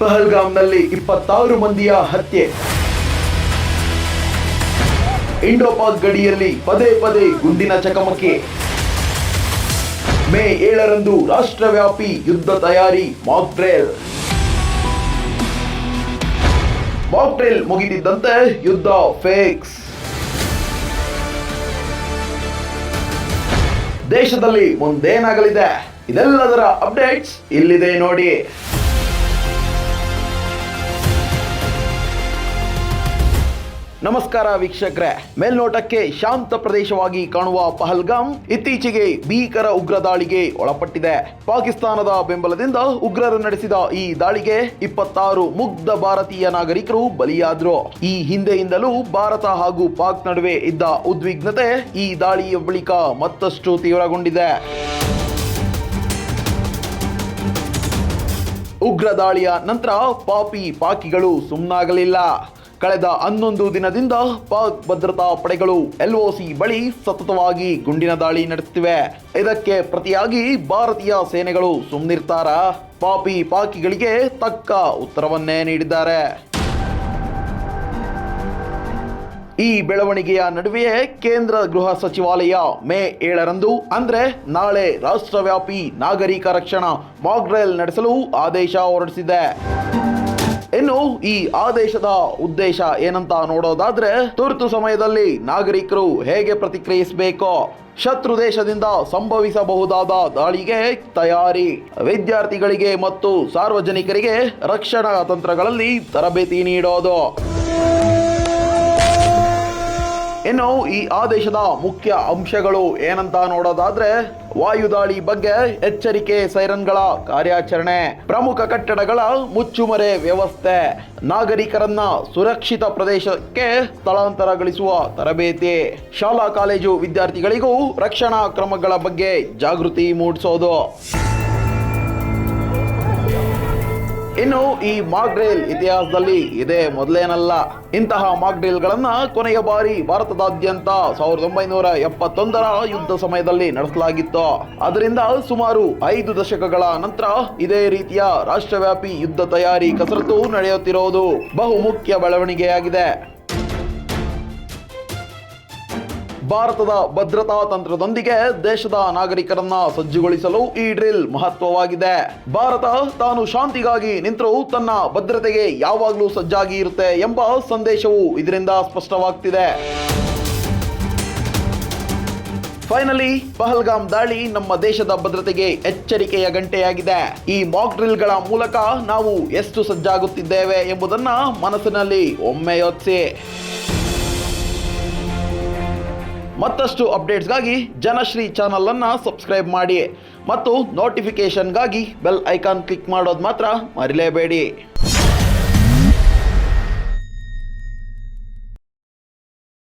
ಪಹಲ್ಗಾಮ್ನಲ್ಲಿ 26 ಮಂದಿಯ ಹತ್ಯೆ. ಇಂಡೋ-ಪಾಕ್ ಗಡಿಯಲ್ಲಿ ಪದೇ ಪದೇ ಗುಂಡಿನ ಚಕಮಕಿ. ಮೇ 7ರಂದು ರಾಷ್ಟ್ರವ್ಯಾಪಿ ಯುದ್ಧ ತಯಾರಿ ಮಾಕ್ ಡ್ರಿಲ್. ಮಾಕ್ ಡ್ರಿಲ್ ಮುಗಿದಿದ್ದಂತೆ ಯುದ್ಧ ಫಿಕ್ಸ್. ದೇಶದಲ್ಲಿ ಮುಂದೇನಾಗಲಿದೆ ಇದೆಲ್ಲದರ ಅಪ್ಡೇಟ್ಸ್ ಇಲ್ಲಿದೆ ನೋಡಿ. ನಮಸ್ಕಾರ ವೀಕ್ಷಕರೇ. ಮೇಲ್ನೋಟಕ್ಕೆ ಶಾಂತ ಪ್ರದೇಶವಾಗಿ ಕಾಣುವ ಪಹಲ್ಗಾಮ್ ಇತ್ತೀಚೆಗೆ ಭೀಕರ ಉಗ್ರ ದಾಳಿಗೆ ಒಳಪಟ್ಟಿದೆ. ಪಾಕಿಸ್ತಾನದ ಬೆಂಬಲದಿಂದ ಉಗ್ರರು ನಡೆಸಿದ ಈ ದಾಳಿಗೆ 26 ಮುಗ್ಧ ಭಾರತೀಯ ನಾಗರಿಕರು ಬಲಿಯಾದ್ರು. ಈ ಹಿಂದೆಯಿಂದಲೂ ಭಾರತ ಹಾಗೂ ಪಾಕ್ ನಡುವೆ ಇದ್ದ ಉದ್ವಿಗ್ನತೆ ಈ ದಾಳಿಯ ಬಳಿಕ ಮತ್ತಷ್ಟು ತೀವ್ರಗೊಂಡಿದೆ. ಉಗ್ರ ದಾಳಿಯ ನಂತರ ಪಾಕಿಗಳು ಸುಮ್ಮನಾಗಲಿಲ್ಲ. ಕಳೆದ 11 ದಿನದಿಂದ ಪಾಕ್ ಭದ್ರತಾ ಪಡೆಗಳು LOC ಬಳಿ ಸತತವಾಗಿ ಗುಂಡಿನ ದಾಳಿ ನಡೆಸುತ್ತಿವೆ. ಇದಕ್ಕೆ ಪ್ರತಿಯಾಗಿ ಭಾರತೀಯ ಸೇನೆಗಳು ಸುಮ್ಮನಿರ್ತಾರಾ? ಪಾಕಿಗಳಿಗೆ ತಕ್ಕ ಉತ್ತರವನ್ನೇ ನೀಡಿದ್ದಾರೆ. ಈ ಬೆಳವಣಿಗೆಯ ನಡುವೆಯೇ ಕೇಂದ್ರ ಗೃಹ ಸಚಿವಾಲಯ ಮೇ 7ರಂದು ಅಂದ್ರೆ ನಾಳೆ ರಾಷ್ಟ್ರವ್ಯಾಪಿ ನಾಗರಿಕ ರಕ್ಷಣಾ ಮಾಕ್ ಡ್ರಿಲ್ ನಡೆಸಲು ಆದೇಶ ಹೊರಡಿಸಿದೆ. ಇನ್ನು ಈ ಆದೇಶದ ಉದ್ದೇಶ ಏನಂತ ನೋಡೋದಾದ್ರೆ, ತುರ್ತು ಸಮಯದಲ್ಲಿ ನಾಗರಿಕರು ಹೇಗೆ ಪ್ರತಿಕ್ರಿಯಿಸಬೇಕು, ಶತ್ರು ದೇಶದಿಂದ ಸಂಭವಿಸಬಹುದಾದ ದಾಳಿಗೆ ತಯಾರಿ, ವಿದ್ಯಾರ್ಥಿಗಳಿಗೆ ಮತ್ತು ಸಾರ್ವಜನಿಕರಿಗೆ ರಕ್ಷಣಾ ತಂತ್ರಗಳಲ್ಲಿ ತರಬೇತಿ ನೀಡೋದು. ಇನ್ನು ಈ ಆದೇಶದ ಮುಖ್ಯ ಅಂಶಗಳು ಏನಂತ ನೋಡೋದಾದ್ರೆ, ವಾಯುದಾಳಿ ಬಗ್ಗೆ ಎಚ್ಚರಿಕೆ ಸೈರನ್ಗಳ ಕಾರ್ಯಾಚರಣೆ, ಪ್ರಮುಖ ಕಟ್ಟಡಗಳ ಮುಚ್ಚುಮರೆ ವ್ಯವಸ್ಥೆ, ನಾಗರಿಕರನ್ನ ಸುರಕ್ಷಿತ ಪ್ರದೇಶಕ್ಕೆ ಸ್ಥಳಾಂತರಗೊಳಿಸುವ ತರಬೇತಿ, ಶಾಲಾ ಕಾಲೇಜು ವಿದ್ಯಾರ್ಥಿಗಳಿಗೂ ರಕ್ಷಣಾ ಕ್ರಮಗಳ ಬಗ್ಗೆ ಜಾಗೃತಿ ಮೂಡಿಸೋದು. ಇನ್ನು ಈ ಮಾಕ್ ಡ್ರಿಲ್ ಇತಿಹಾಸದಲ್ಲಿ ಇದೇ ಮೊದಲೇನಲ್ಲ. ಇಂತಹ ಮಾಕ್ ಡ್ರಿಲ್ಗಳನ್ನ ಕೊನೆಯ ಬಾರಿ ಭಾರತದಾದ್ಯಂತ 1971ರ ಯುದ್ಧ ಸಮಯದಲ್ಲಿ ನಡೆಸಲಾಗಿತ್ತು. ಅದರಿಂದ ಸುಮಾರು 5 ದಶಕಗಳ ನಂತರ ಇದೇ ರೀತಿಯ ರಾಷ್ಟ್ರವ್ಯಾಪಿ ಯುದ್ಧ ತಯಾರಿ ಕಸರತ್ತು ನಡೆಯುತ್ತಿರುವುದು ಬಹುಮುಖ್ಯ ಬೆಳವಣಿಗೆಯಾಗಿದೆ. ಭಾರತದ ಭದ್ರತಾ ತಂತ್ರದೊಂದಿಗೆ ದೇಶದ ನಾಗರಿಕರನ್ನ ಸಜ್ಜುಗೊಳಿಸಲು ಈ ಡ್ರಿಲ್ ಮಹತ್ವವಾಗಿದೆ. ಭಾರತ ತಾನು ಶಾಂತಿಗಾಗಿ ನಿಂತರೂ ತನ್ನ ಭದ್ರತೆಗೆ ಯಾವಾಗಲೂ ಸಜ್ಜಾಗಿ ಇರುತ್ತೆ ಎಂಬ ಸಂದೇಶವು ಇದರಿಂದ ಸ್ಪಷ್ಟವಾಗ್ತಿದೆ. ಫೈನಲಿ ಪಹಲ್ಗಾಮ್ ದಾಳಿ ನಮ್ಮ ದೇಶದ ಭದ್ರತೆಗೆ ಎಚ್ಚರಿಕೆಯ ಗಂಟೆಯಾಗಿದೆ. ಈ ಮಾಕ್ ಡ್ರಿಲ್ಗಳ ಮೂಲಕ ನಾವು ಎಷ್ಟು ಸಜ್ಜಾಗುತ್ತಿದ್ದೇವೆ ಎಂಬುದನ್ನ ಮನಸ್ಸಿನಲ್ಲಿ ಒಮ್ಮೆ ಯೋಚಿಸಿ. ಮತ್ತಷ್ಟು ಅಪ್ಡೇಟ್ಸ್ಗಾಗಿ ಜನಶ್ರೀ ಚಾನಲ್ ಅನ್ನ ಸಬ್ಸ್ಕ್ರೈಬ್ ಮಾಡಿ ಮತ್ತು ನೋಟಿಫಿಕೇಶನ್ಗಾಗಿ ಬೆಲ್ ಐಕಾನ್ ಕ್ಲಿಕ್ ಮಾಡೋದು ಮಾತ್ರ ಮರಿಲೇಬೇಡಿ.